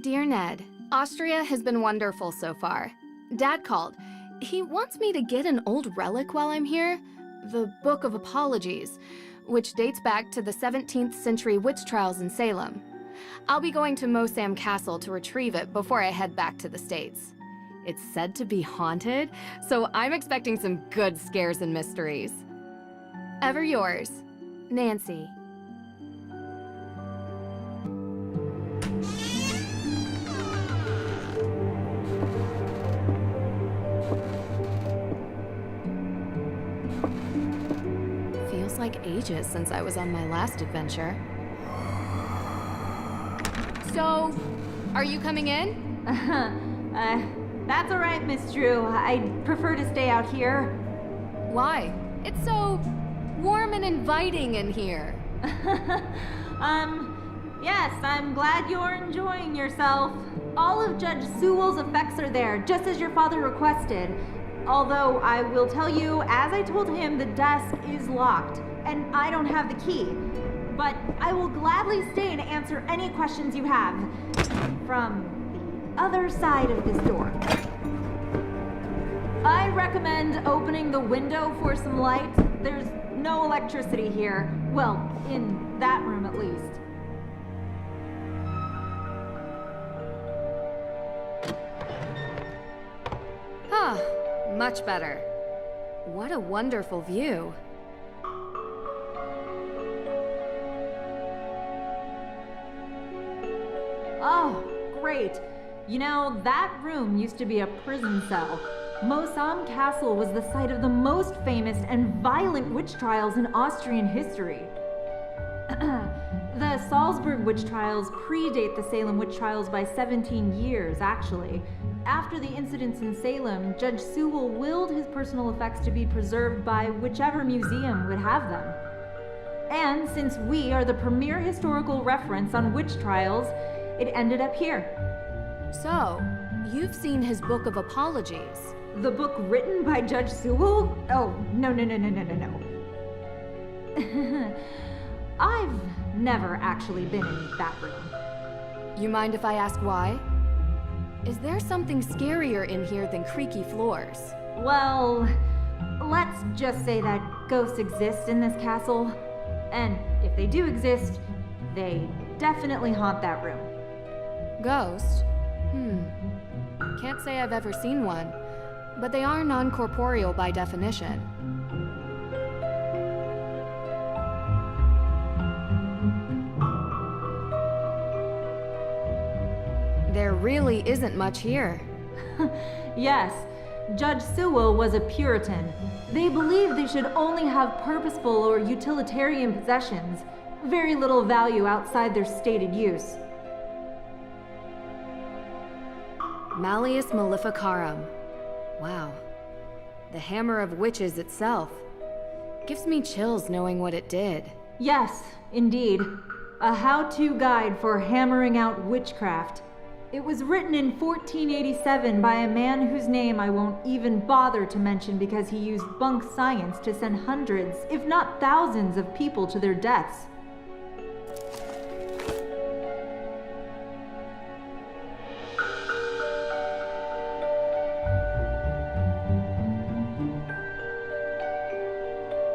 Dear Ned, Austria has been wonderful so far. Dad called. He wants me to get an old relic while I'm here, the Book of Apologies, which dates back to the 17th century witch trials in Salem. I'll be going to Mosam Castle to retrieve it before I head back to the States. It's said to be haunted, so I'm expecting some good scares and mysteries. Ever yours, Nancy. Feels like ages since I was on my last adventure. So, are you coming in? That's all right, Miss Drew. I'd prefer to stay out here. Why? It's so warm and inviting in here. Yes, I'm glad you're enjoying yourself. All of Judge Sewell's effects are there, just as your father requested. Although, I will tell you, as I told him, the desk is locked, and I don't have the key. But I will gladly stay and answer any questions you have from the other side of this door. I recommend opening the window for some light. There's no electricity here. Well, in that room at least. Ah, much better. What a wonderful view. Oh, great. You know, that room used to be a prison cell. Mosam Castle was the site of the most famous and violent witch trials in Austrian history. The Salzburg witch trials predate the Salem witch trials by 17 years, actually. After the incidents in Salem, Judge Sewell willed his personal effects to be preserved by whichever museum would have them. And since we are the premier historical reference on witch trials, it ended up here. So, you've seen his Book of Apologies. The book written by Judge Sewell? Oh, no. I've never actually been in that room. You mind if I ask why? Is there something scarier in here than creaky floors? Well, let's just say that ghosts exist in this castle. And if they do exist, they definitely haunt that room. Ghost? Can't say I've ever seen one, but they are non-corporeal by definition. There really isn't much here. Yes, Judge Sewell was a Puritan. They believed they should only have purposeful or utilitarian possessions, very little value outside their stated use. Malleus Maleficarum. Wow. The Hammer of Witches itself. Gives me chills knowing what it did. Yes, indeed. A how-to guide for hammering out witchcraft. It was written in 1487 by a man whose name I won't even bother to mention because he used bunk science to send hundreds, if not thousands, of people to their deaths.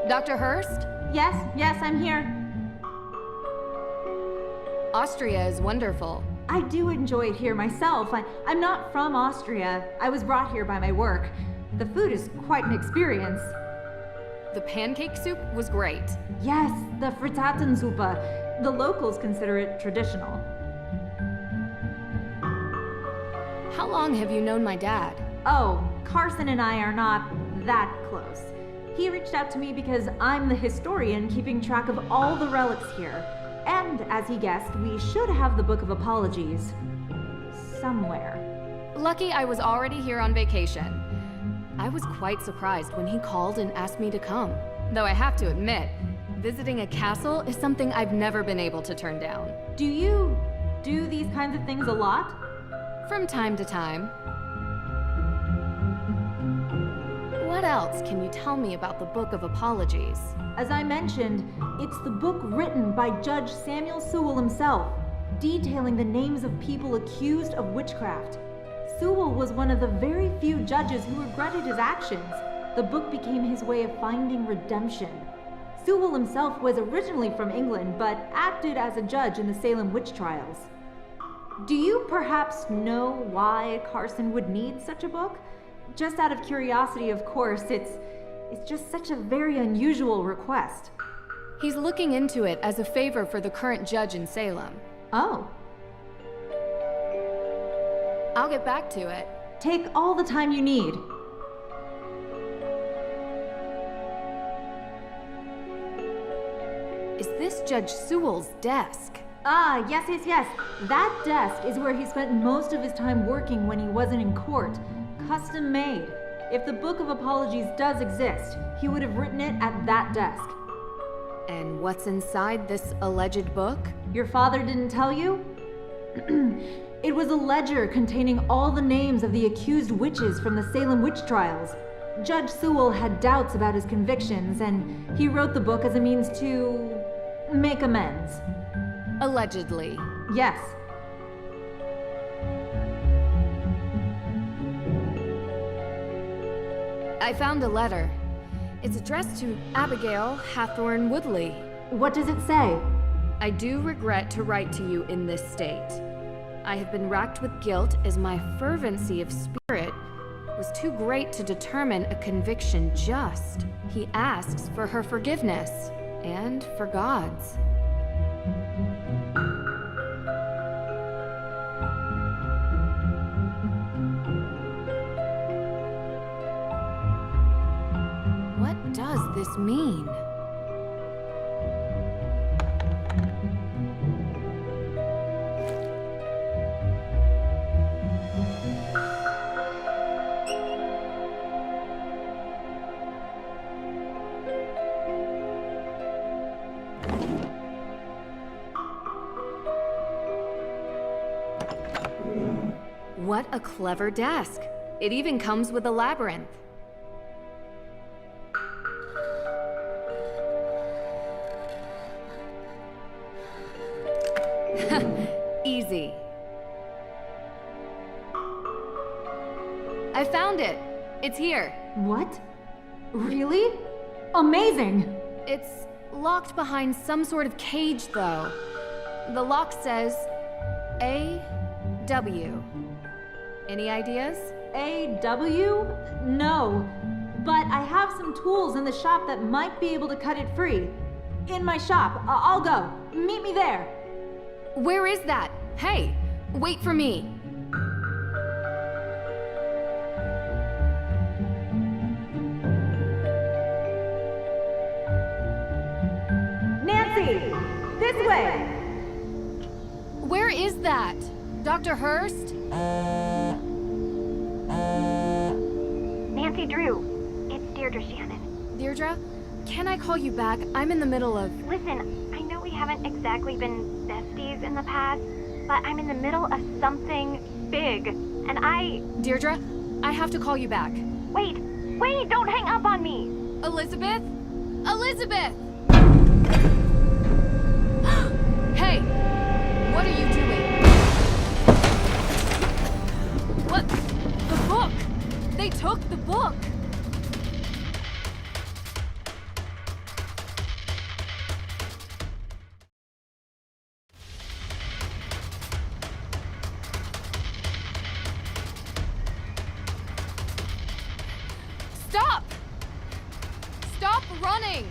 Dr. Hurst? Yes, I'm here. Austria is wonderful. I do enjoy it here myself. I'm not from Austria. I was brought here by my work. The food is quite an experience. The pancake soup was great. Yes, the Frittatensuppe. The locals consider it traditional. How long have you known my dad? Oh, Carson and I are not that close. He reached out to me because I'm the historian keeping track of all the relics here. And, as he guessed, we should have the Book of Apologies. Somewhere. Lucky I was already here on vacation. I was quite surprised when he called and asked me to come. Though I have to admit, visiting a castle is something I've never been able to turn down. Do you do these kinds of things a lot? From time to time. What else can you tell me about the Book of Apologies? As I mentioned, it's the book written by Judge Samuel Sewell himself. detailing the names of people accused of witchcraft. Sewell was one of the very few judges who regretted his actions. The book became his way of finding redemption. Sewell himself was originally from England, but acted as a judge in the Salem Witch Trials. Do you perhaps know why Carson would need such a book? Just out of curiosity, of course, it's just such a very unusual request. He's looking into it as a favor for the current judge in Salem. Oh. I'll get back to it. Take all the time you need. Is this Judge Sewell's desk? Ah, yes. That desk is where he spent most of his time working when he wasn't in court. Custom made. If the Book of Apologies does exist, he would have written it at that desk. And what's inside this alleged book? Your father didn't tell you? It was a ledger containing all the names of the accused witches from the Salem Witch Trials. Judge Sewell had doubts about his convictions, and he wrote the book as a means to make amends. Allegedly. Yes. I found a letter. It's addressed to Abigail Hathorne Woodley. What does it say? I do regret to write to you in this state. I have been racked with guilt as my fervency of spirit was too great to determine a conviction just. He asks for her forgiveness and for God's. What does this mean? What a clever desk. It even comes with a labyrinth. Easy. I found it. It's here. What? Really? Amazing! It's locked behind some sort of cage, though. The lock says A.W. Any ideas? A.W.? No. But I have some tools in the shop that might be able to cut it free. In my shop. I'll go. Meet me there. Where is that? Hey, wait for me. Nancy! This way! Where is that? Dr. Hurst? Nancy Drew, it's Deirdre Shannon. Deirdre, can I call you back? I'm in the middle of... Listen, I know we haven't exactly been besties in the past, but I'm in the middle of something big, and Deirdre, I have to call you back. Wait, don't hang up on me! Elizabeth? Elizabeth! Hey, what are you doing? What? The book! They took the book! Stop! Stop running!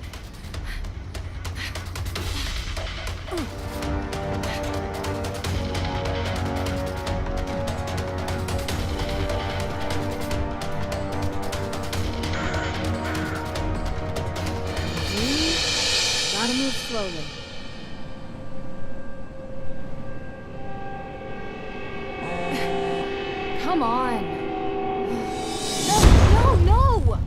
Gotta move slowly. Come on. No!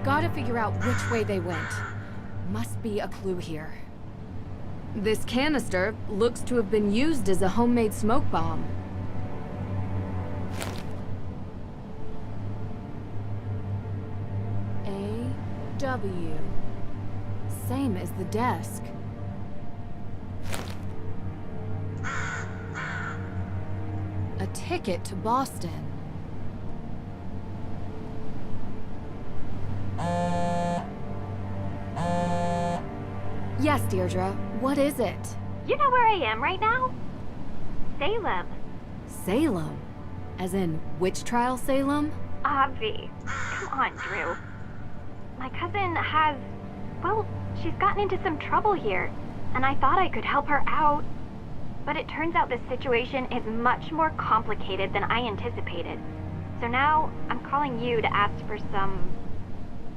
Gotta figure out which way they went. Must be a clue here. This canister looks to have been used as a homemade smoke bomb. A.W. same as the desk. A ticket to Boston. Yes, Deirdre. What is it? You know where I am right now? Salem. Salem? As in Witch Trial Salem? Obvi. Come on, Drew. My cousin has... well, she's gotten into some trouble here, and I thought I could help her out. But it turns out this situation is much more complicated than I anticipated. So now, I'm calling you to ask for some...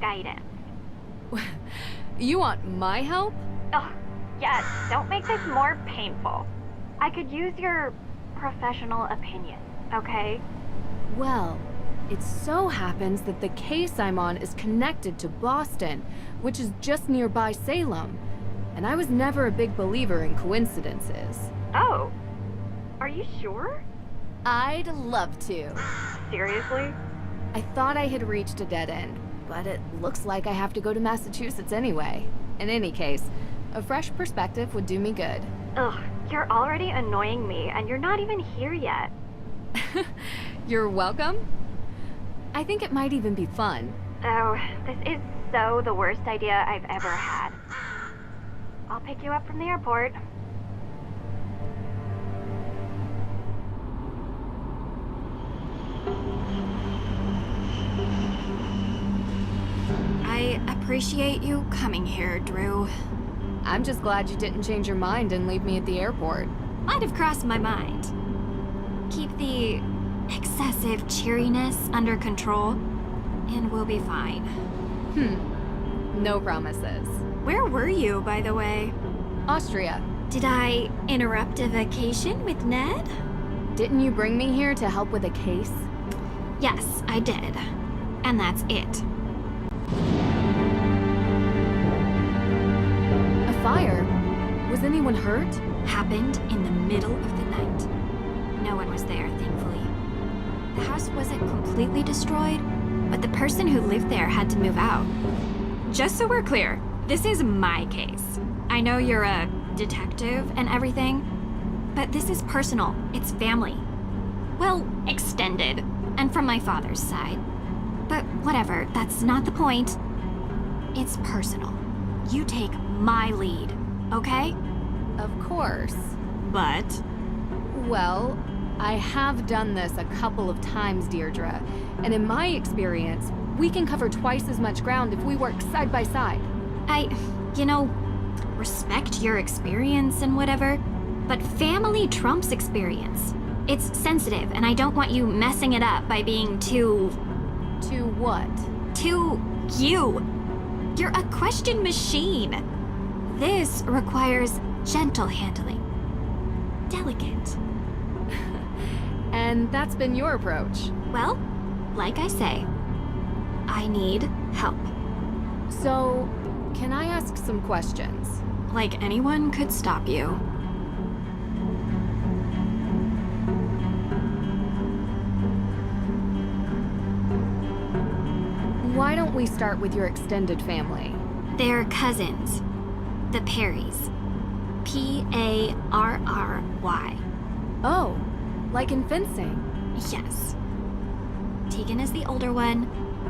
guidance. You want my help? Oh, yes, don't make this more painful. I could use your professional opinion, okay? Well, it so happens that the case I'm on is connected to Boston, which is just nearby Salem. And I was never a big believer in coincidences. Oh, are you sure? I'd love to. Seriously? I thought I had reached a dead end, but it looks like I have to go to Massachusetts anyway. In any case, a fresh perspective would do me good. Ugh, you're already annoying me, and you're not even here yet. You're welcome. I think it might even be fun. Oh, this is so the worst idea I've ever had. I'll pick you up from the airport. I appreciate you coming here, Drew. I'm just glad you didn't change your mind and leave me at the airport. Might have crossed my mind. Keep the excessive cheeriness under control, and we'll be fine. No promises. Where were you, by the way? Austria. Did I interrupt a vacation with Ned? Didn't you bring me here to help with a case? Yes, I did. And that's it. A fire? Was anyone hurt? Happened in the middle of the night. No one was there, thankfully. The house wasn't completely destroyed, but the person who lived there had to move out. Just so we're clear, this is my case. I know you're a detective and everything, but this is personal. It's family. Well, extended, and from my father's side. But whatever, that's not the point. It's personal. You take my lead, okay? Of course. But... Well, I have done this a couple of times, Deirdre. And in my experience, we can cover twice as much ground if we work side by side. Respect your experience and whatever, but family trumps experience. It's sensitive, and I don't want you messing it up by being too... To what? Too you. You're a question machine. This requires gentle handling. Delicate. And that's been your approach. Well, like I say, I need help. So, can I ask some questions? Like anyone could stop you. Why don't we start with your extended family? They're cousins. The Perrys. Parry. Oh, like in fencing. Yes. Tegan is the older one.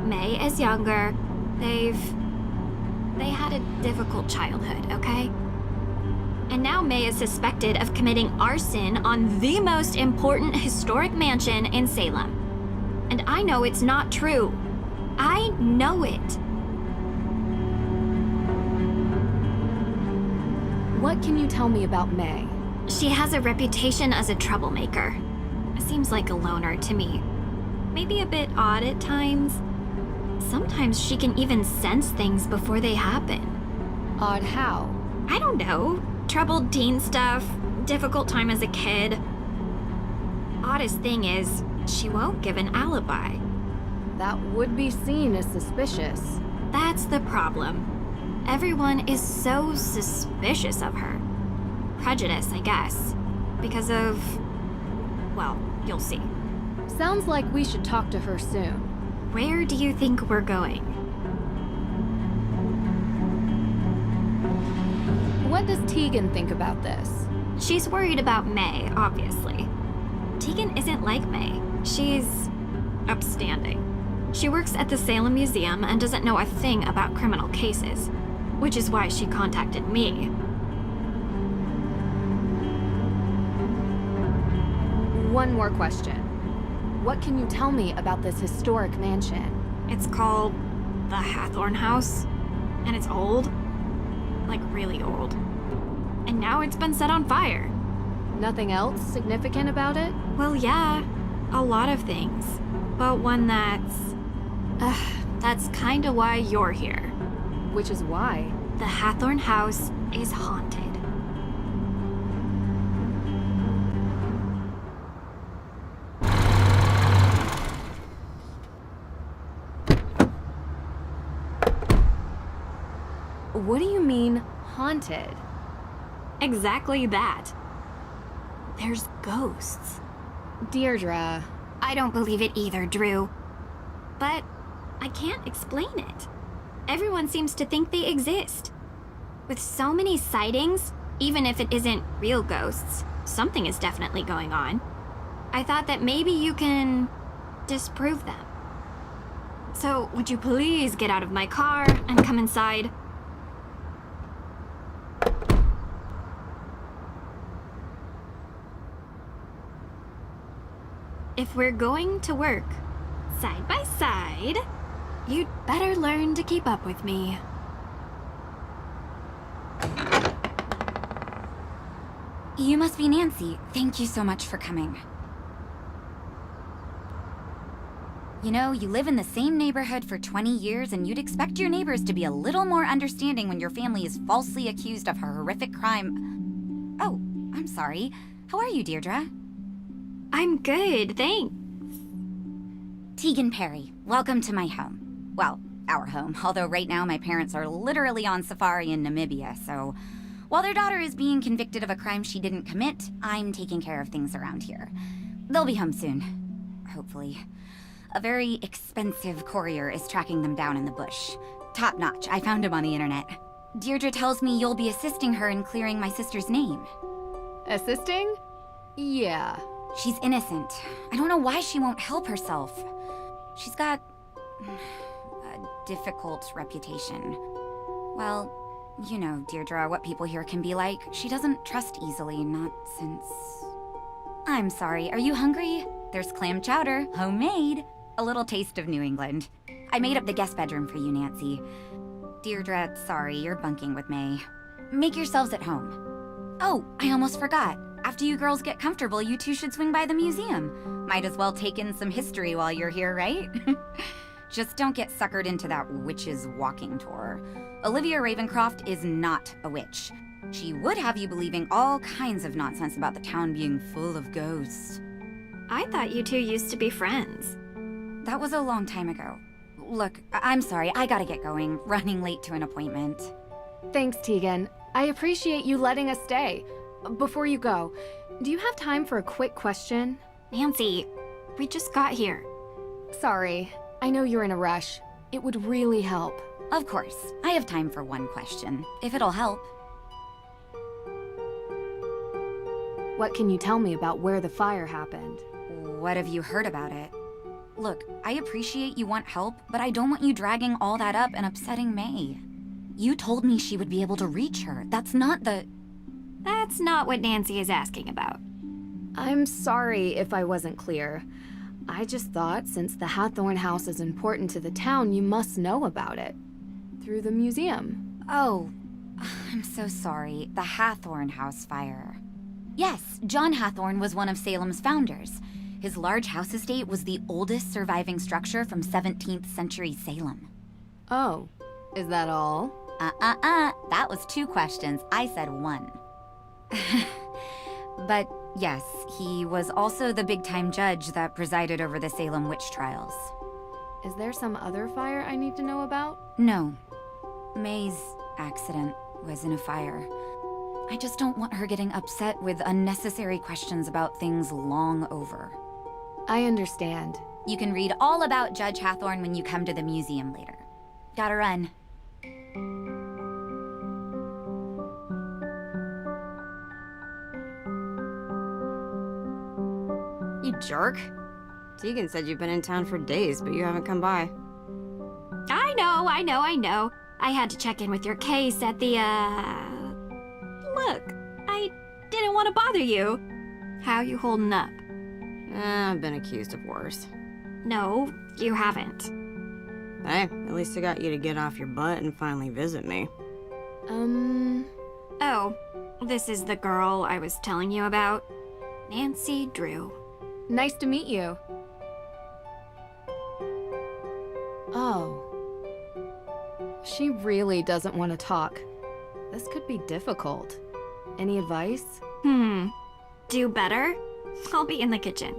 May is younger. They had a difficult childhood, okay? And now May is suspected of committing arson on the most important historic mansion in Salem. And I know it's not true. I know it. What can you tell me about May? She has a reputation as a troublemaker. Seems like a loner to me. Maybe a bit odd at times. Sometimes she can even sense things before they happen. Odd how? I don't know. Troubled teen stuff, difficult time as a kid. Oddest thing is, she won't give an alibi. That would be seen as suspicious. That's the problem. Everyone is so suspicious of her. Prejudice, I guess. Because of... well, you'll see. Sounds like we should talk to her soon. Where do you think we're going? What does Tegan think about this? She's worried about May, obviously. Tegan isn't like May. She's upstanding. She works at the Salem Museum and doesn't know a thing about criminal cases, which is why she contacted me. One more question. What can you tell me about this historic mansion? It's called the Hathorn House, and it's old. Like really old. And now it's been set on fire. Nothing else significant about it? Well, yeah, a lot of things. But one that's kinda why you're here. Which is why? The Hathorn House is haunted. What do you mean, haunted? Exactly that. There's ghosts. Deirdre. I don't believe it either, Drew. But I can't explain it. Everyone seems to think they exist. With so many sightings, even if it isn't real ghosts, something is definitely going on. I thought that maybe you can disprove them. So, would you please get out of my car and come inside? If we're going to work side by side, you'd better learn to keep up with me. You must be Nancy. Thank you so much for coming. You know, you live in the same neighborhood for 20 years and you'd expect your neighbors to be a little more understanding when your family is falsely accused of a horrific crime. Oh, I'm sorry. How are you, Deirdre? I'm good, thanks. Tegan Perry, welcome to my home. Well, our home, although right now my parents are literally on safari in Namibia, so while their daughter is being convicted of a crime she didn't commit, I'm taking care of things around here. They'll be home soon, hopefully. A very expensive courier is tracking them down in the bush. Top notch, I found him on the internet. Deirdre tells me you'll be assisting her in clearing my sister's name. Assisting? Yeah. She's innocent. I don't know why she won't help herself. She's got a difficult reputation. Well, you know, Deirdre, what people here can be like. She doesn't trust easily, not since... I'm sorry, are you hungry? There's clam chowder, homemade. A little taste of New England. I made up the guest bedroom for you, Nancy. Deirdre, sorry, you're bunking with May. Make yourselves at home. Oh, I almost forgot. After you girls get comfortable, you two should swing by the museum. Might as well take in some history while you're here, right? Just don't get suckered into that witch's walking tour. Olivia Ravencroft is not a witch. She would have you believing all kinds of nonsense about the town being full of ghosts. I thought you two used to be friends. That was a long time ago. Look, I'm sorry, I gotta get going. Running late to an appointment. Thanks, Tegan. I appreciate you letting us stay. Before you go, do you have time for a quick question? Nancy, we just got here. Sorry, I know you're in a rush. It would really help. Of course, I have time for one question, if it'll help. What can you tell me about where the fire happened? What have you heard about it? Look, I appreciate you want help, but I don't want you dragging all that up and upsetting May. You told me she would be able to reach her. That's not what Nancy is asking about. I'm sorry if I wasn't clear. I just thought since the Hathorn House is important to the town, you must know about it. Through the museum. Oh, I'm so sorry. The Hathorn House fire. Yes, John Hathorn was one of Salem's founders. His large house estate was the oldest surviving structure from 17th century Salem. Oh, is that all? That was 2 questions. I said 1. But yes, he was also the big-time judge that presided over the Salem Witch Trials. Is there some other fire I need to know about? No. May's accident was in a fire. I just don't want her getting upset with unnecessary questions about things long over. I understand. You can read all about Judge Hathorn when you come to the museum later. Gotta run. jerk. Tegan said you've been in town for days, but you haven't come by. I know. I had to check in with your case at the, Look, I didn't want to bother you. How you holding up? I've been accused of worse. No, you haven't. Hey, at least I got you to get off your butt and finally visit me. Oh, this is the girl I was telling you about. Nancy Drew. Nice to meet you. Oh. She really doesn't want to talk. This could be difficult. Any advice? Do better? I'll be in the kitchen.